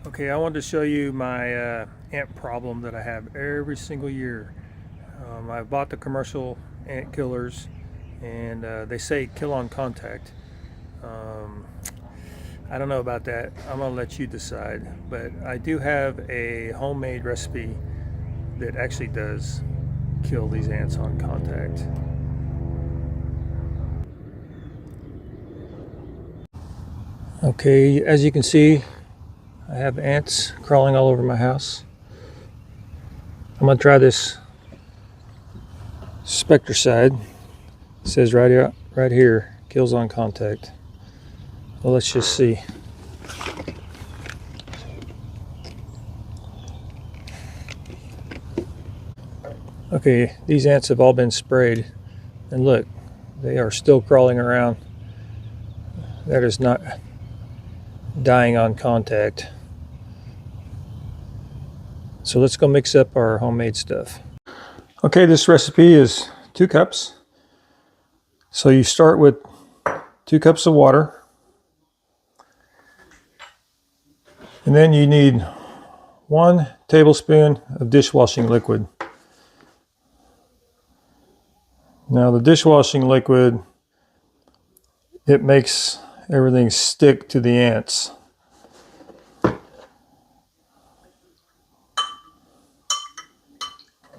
Okay, I wanted to show you my ant problem that I have every single year. I bought the commercial ant killers, and they say kill on contact. Um, I don't know about that. I'm gonna let you decide, but I do have a homemade recipe that actually does kill these ants on contact. Okay, as you can see, I have ants crawling all over my house. I'm gonna try this Spectracide. It says right here, kills on contact. Well, let's just see. Okay, these ants have all been sprayed, and look, they are still crawling around. That is not dying on contact. So let's go mix up our homemade stuff. Okay, this recipe is 2 cups. So you start with 2 cups of water. And then you need 1 tablespoon of dishwashing liquid. Now the dishwashing liquid, it makes everything stick to the ants.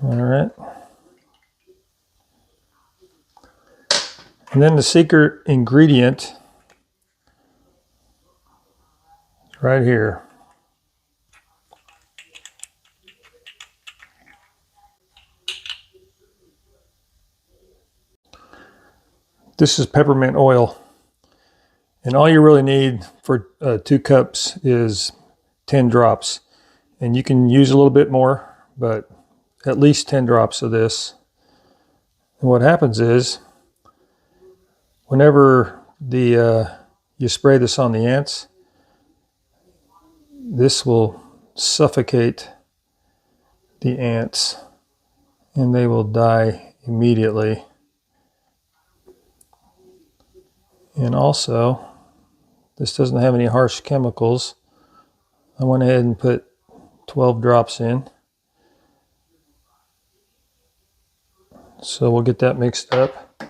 All right. And then the secret ingredient is right here. This is peppermint oil. And all you really need for 2 cups is 10 drops. And you can use a little bit more, but at least 10 drops of this. And what happens is, whenever you spray this on the ants, this will suffocate the ants and they will die immediately. And also, this doesn't have any harsh chemicals. I went ahead and put 12 drops in. So we'll get that mixed up.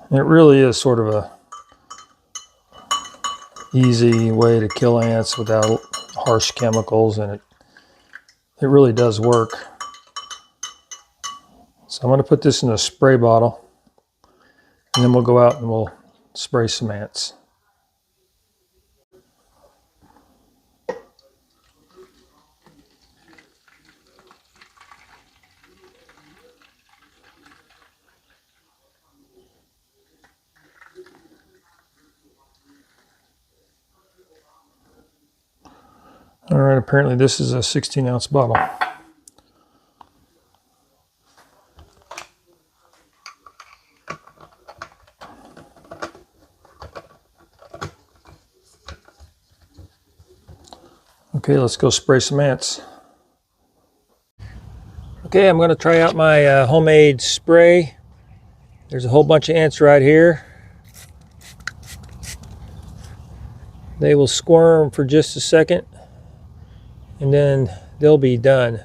And it really is sort of a easy way to kill ants without harsh chemicals, and it really does work. So I'm going to put this in a spray bottle, and then we'll go out and we'll spray some ants. All right, apparently this is a 16-ounce bottle. Okay, let's go spray some ants. Okay, I'm going to try out my homemade spray. There's a whole bunch of ants right here. They will squirm for just a second, and then they'll be done.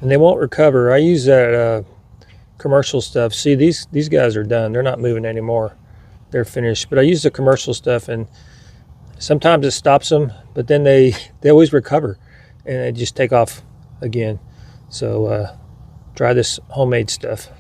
And they won't recover. I use that commercial stuff. See, these guys are done. They're not moving anymore. They're finished. But I use the commercial stuff, and sometimes it stops them, but then they always recover, and they just take off again. So try this homemade stuff.